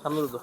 সামনে তো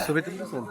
ছবি তুলতেছেন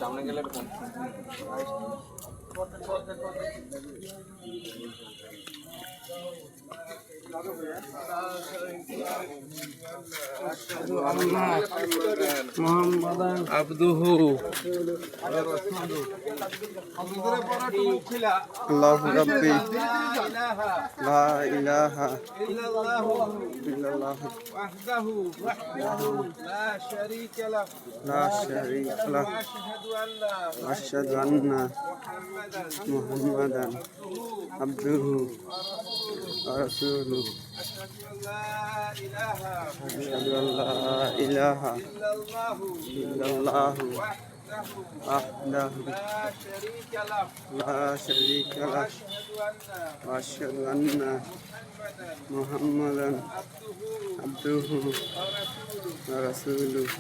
সামনে গেলে আবদুহু আল্লাহু রাব্বি লা ইলাহা ইল্লাল্লাহু ওয়াহদাহু লা শারীকা লাহু আশহাদু আন্না মুহাম্মাদান আবদুহু ওয়া রাসূলুহু আশহাদু আল্লা ইলাহা ইল্লাল্লাহু ওয়াহদাহু লা শারীকা লাহু ওয়া আশহাদু আন্না মুহাম্মাদান আবদুহু ওয়া রাসূলুহু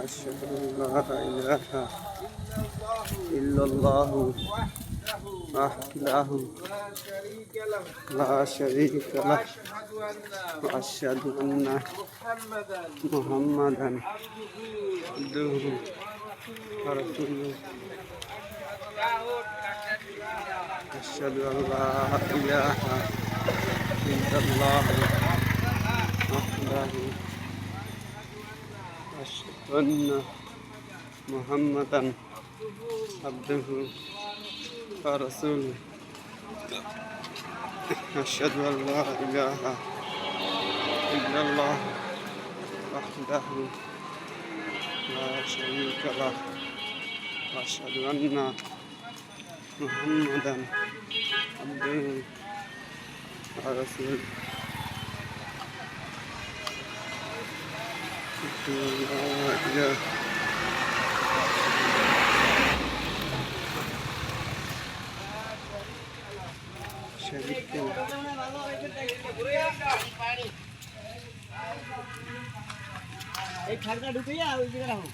আশহাদু আল্লা ইলাহা ইল্লাল্লাহু ওয়াহদাহু লা শারীকা লাহু ওয়া আশহাদু আন্না মুহাম্মাদান আবদুহু ওয়া রাসূলুহু আশহাদু আল্লা ইলাহা ইল্লাল্লাহু ওয়াহদাহু আশহাদু আন্না মুহাম্মাদান আবদুহু ওয়া রাসূলুহু আশহাদু আল্লা ইলাহা ইল্লাল্লাহু ওয়াহদাহু লা শারীকা লাহু ওয়া আশহাদু আন্না মুহাম্মাদান আবদুহু ওয়া রাসূলুহু এই খাগড়া ঢুকিয়া ওই জায়গা রাখো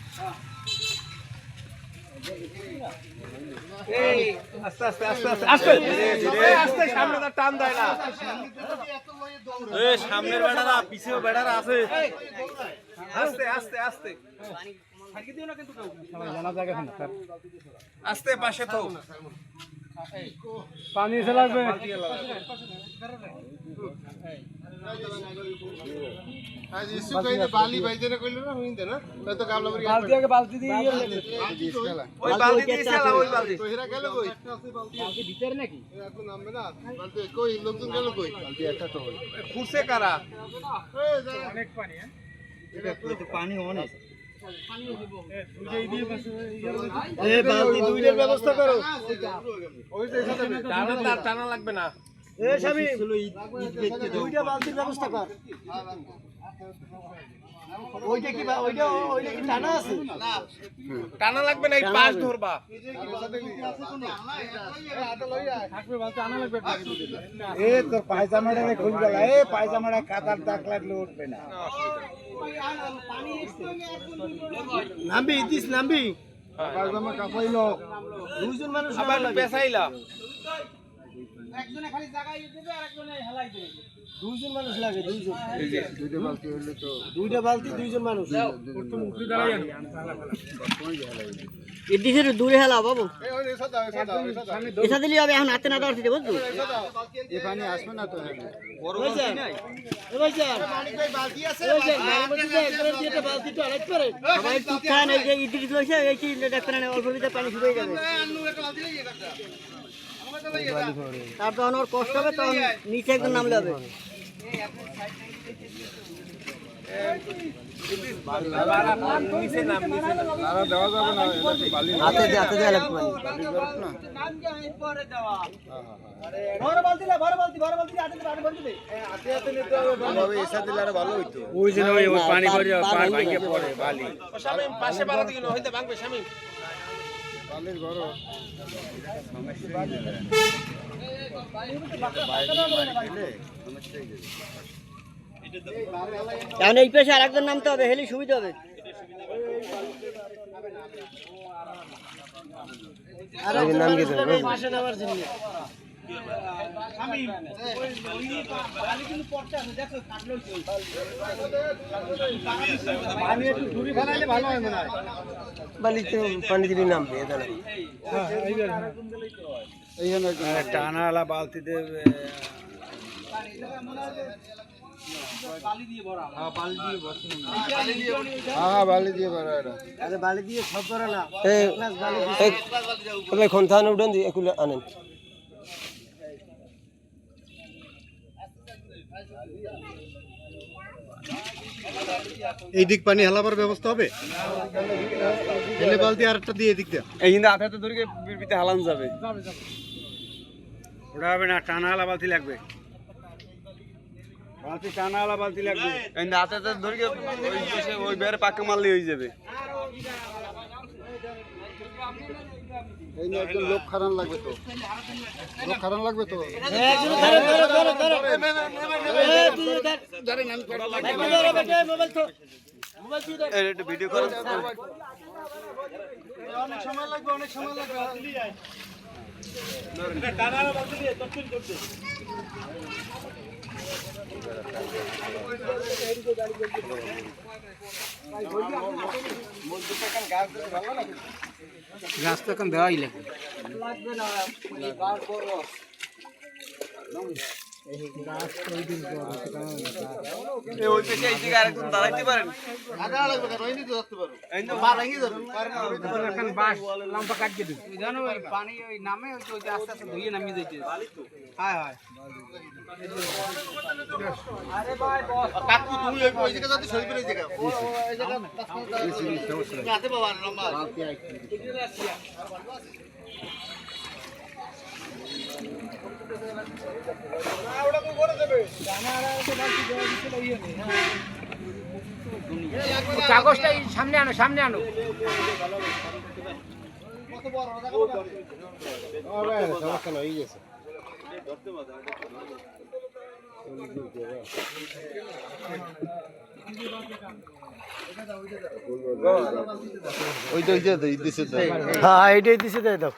এই আস্তে আস্তে আস্তে আস্তে আস্তে আস্তে সামনে তো টান দেয় না এই সামনের বেড়ারা পিছেও বেড়ারা আছে আস্তে আস্তে আস্তে থাকি দিও না কিন্তু সবাই জানা জায়গা না স্যার আস্তে পাশে তো পানি এসে লাগবে आज इसु कहीं बाली भाई ने কইলো না হইন্দে না তো গামলা ভরি বালতি দিয়ে ওই বালতি দিয়ে চালা ওই বালতি কইরা গেল কই বালতি ভিতরে নাকি এখন নামবে না বালতি কই লোকজন গেল কই বালতি একটা তো হই ফুরছে কারা অনেক পানি হ্যাঁ এটা তো পানি অনেক এই বালতি দুইটার ব্যবস্থা করো ওই যে সাথে টানা লাগবে না এ স্বামী দুইটা বালতির ব্যবস্থা কর ওইটা কি টানা আছে টানা লাগবে না এই পাশ ধরবা এ তোর পায়জামাটা খুলে গেল এ পায়জামাটা কাদার দাগ লাগলে উঠবে না নামবি ইতিস নামবি পায়জামা কাপাইলো দুইজন মানুষ আবার পেছাইলা একজনে খালি জায়গায় দিবে আর একজনে হেলাই দিবে দুইজন মানুষ লাগে দুইজন এই যে দুইটা বালতি হইলে তো দুইটা বালতি দুইজন মানুষ এদিকে দূরে হেলা বাবু এই ওই সাদা সাদা এসা দিলি হবে এখন হাতে না ধরতে বুঝছো এই পানি আসবে না তো বড় বালতি নাই এ ভাই স্যার পানি কই বালতি আছে এই যে গাড়ির মধ্যে যে একবার দিয়ে বালতিটা আরেক করে সবাই ঠিক খান এই যে ইডলি দইছে এই কি দেখতে না অল্প ভিতরে পানি শুকিয়ে যাবে তারপর যখন ওর কষ্ট হবে তখন নিচে একজন নামলে হবে। হাতে দেওয়া লাগবে পাশে বাড়া দিকে হইতে ভাঙবে শামিম এখন এই পেশে আর একজন নামতে হবে, হেলি সুবিধা হবে। টানালা বালতিতে বালি দিয়ে ভরা এটা। আরে বালি দিয়ে সব করে না, খন্থান উঠান দিয়ে এগুলো আনেন। এই দিক পানি হেলাবার ব্যবস্থা হবে, হেলে বালতি আর একটা দিয়ে এদিক দিয়ে এই কিন্তু আঠাতে ধরে বিরবিতে হালান যাবে, ওটা হবে না, টানালা বালতি লাগবে, বালতি টানালা বালতি লাগবে। এই আঠাতে ধরে ওই বেড়ে পাক্কা মারলে হয়ে যাবে। এই নিয়ে একজন লোক খারান লাগবে তো, লোক খারান লাগবে তো। ভিডিও করেন, অনেক সময় লাগবে, অনেক সময় লাগবে। গাছ তো এখন দেওয়াই লাগবে। ওই পেশে এই দিকে আরেকজন দাঁড়াইতে পারেন। পানি ওই নামে আস্তে আস্তে ধুয়ে নামিয়ে দিচ্ছে। হ্যাঁ হ্যাঁ কাকু তুমি ওই জায়গা যাতে সই করে এই জায়গা রাতে বাবা লম্বা কাগজটা সামনে আনো, সামনে আনো। সমস্যা নয়, এই গেছে। হ্যাঁ এইটাই দিছে তাই দাও।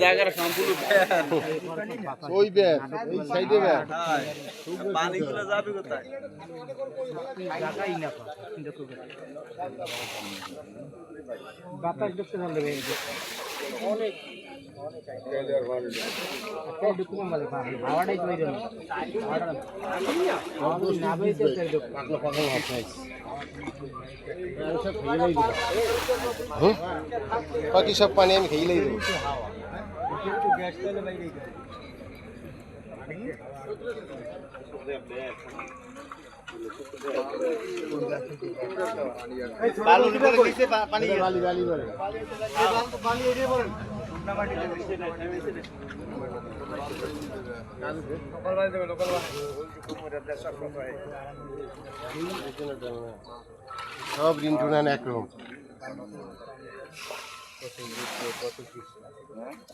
জায়গার সম্পূর্ণ ওই ব্যাগ, এই সাইডে ব্যাগ। পানিগুলো যাবে কোথায়? বাতাস ঢুকতে ভালো হবে অনেক হাওয়াটাই প্রয়োজন। বাকি সব পানি আমি খেয়েই দেবো। সব রিন্টু নেন একরকম।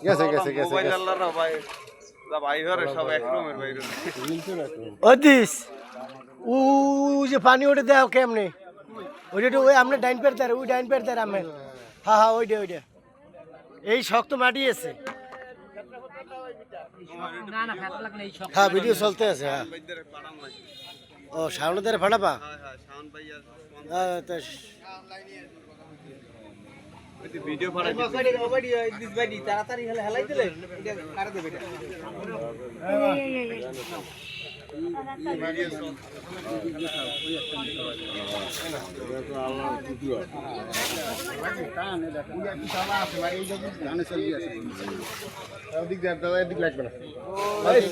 গেছে গেছে গেছে মোবাইল আল্লাহর ভাই যা ভাই ঘরে সব একরকমের ভাই অদিস ও যে পানি ওঠে দেও কেমনে ওইটা ওই আমরা ডাইন পের তার ওই ডাইন পের তার আমি হ্যাঁ হ্যাঁ ওইটা এই শক্ত মাটি আছে। না না ফেলা লাগে না এই সব হ্যাঁ ভিডিও চলতে আছে। হ্যাঁ ও সামনেদের ফাটাপা। হ্যাঁ তো ভিডিও ফাড়াই তাড়াতাড়ি হেলাই দিলে কারে দেবে এটা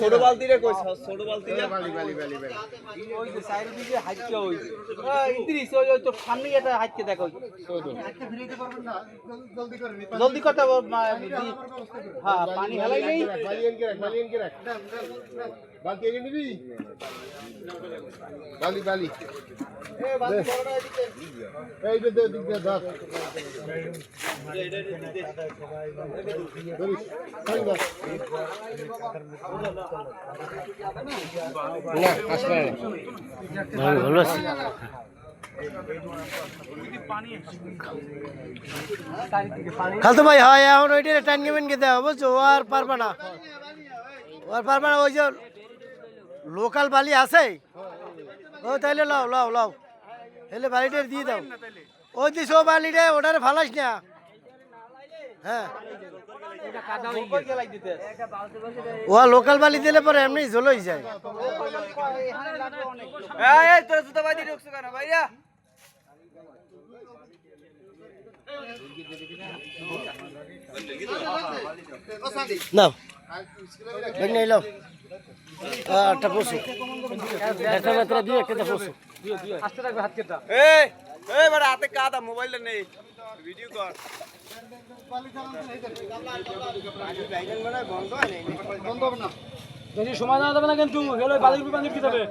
ছোট বালতি রে কই ছোট বালতি ওই যে সাইডে দিকে হাইটটা ওই ইদ্রিস ওই তো সামনে এটা হাইটকে দেখো জলদি করতে হবে হ্যাঁ পানি হেলাই নেই বালতি এনে নিবি বালি এই যে দিক দিয়ে দাস ভালো আছে। খালতো ভাই হয় এখন ওইটা টাইম গেমেন কে দেওয়া বুঝছো? ও আর পারবে না, ওই যে লোকাল বালি আছে ও তাইলে লাও লাও লাও হেলে বালিটা দিয়ে দাও। ওই দিস ও বালিটা ওটারে ফালাস না। হ্যাঁ ও লোকাল বালি দিলে পরে এমনি ঝোলই যায়। তোর জুতা বাদি ঢুকছো কেন ভাইয়া নাও ব্যাগ নিয়ে লাও। আটটা পশু একটা মাত্রা দিয়ে একটা পশু আস্তে রাখবে হাত কেটা এই এই বড় হাতে কাদা মোবাইলটা নেই ভিডিও কর বেশি সময় দেওয়া যাবে না কিন্তু হেলো বালির পানি কি যাবে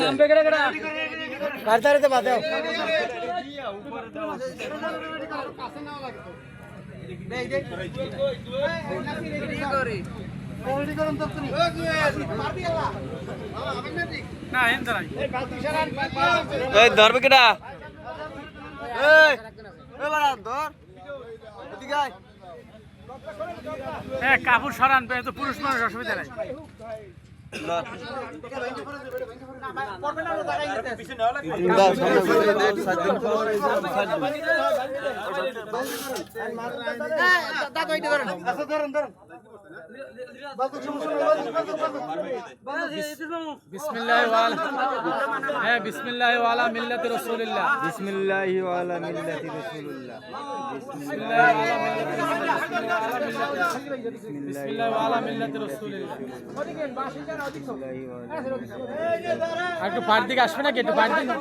নাম বেগড়া গড়া কারতারে বাদাও এই ধরবে কেডা এই এই বড় ধর এদিকে আয় কাপড় সরান তো পুরুষ মানুষ অসুবিধা নাই বিসমিল্লাহি ওয়ালা মিল্লাতি রাসূলিল্লাহ বিসমিল্লাহি ওয়ালা মিল্লাতি রাসূলুল্লাহ বিসমিল্লাহি ওয়ালা মিল্লাতি রাসূলিল্লাহ একটু পার দিকে আসবে নাকি একটু পার দিকে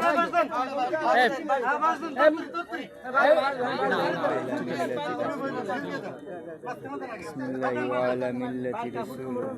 বিসমিল্লাহি ওয়ালা মিল্লাতি রাসূলুল্লাহ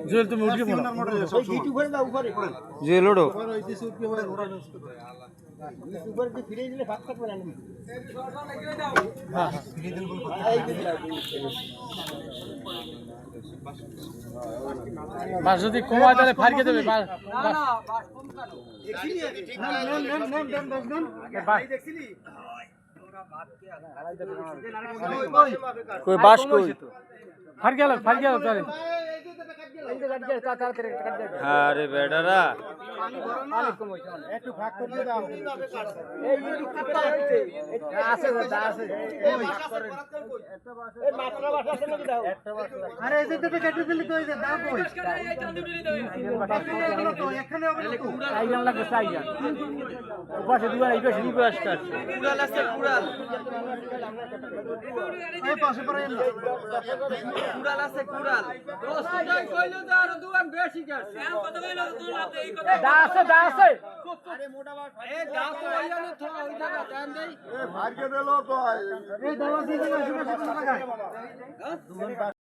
জুয়েল তুমি উঠে পড়ো জুয়েল ওঠো বাস যদি কমায় তাহলে ফারিয়ে দেবে কই বাস কই ফার গেল তাহলে আরে বেটারা একটু ভাগ করে দাও আরে এই যে কেটে দিলি তো এই যে দাও কই এখানে হবে তো আইগান লাগে আইগান পাশে দুয়া এই পাশে দুয়া কাটছে কুড়াল আছে কুড়াল এই পাশে পড়ে কুড়াল আছে কুড়াল দোস্তাই কইলো যে আর দুয়ান বেশি গেছে কত কইলো তুই লাভ এই কথা দা আছে আরে মোটা বাট এ দা তো ওইখানে থোড়া ওই জায়গা দেন দেই ভাগ্য দিলো তো এই দাও দিয়ে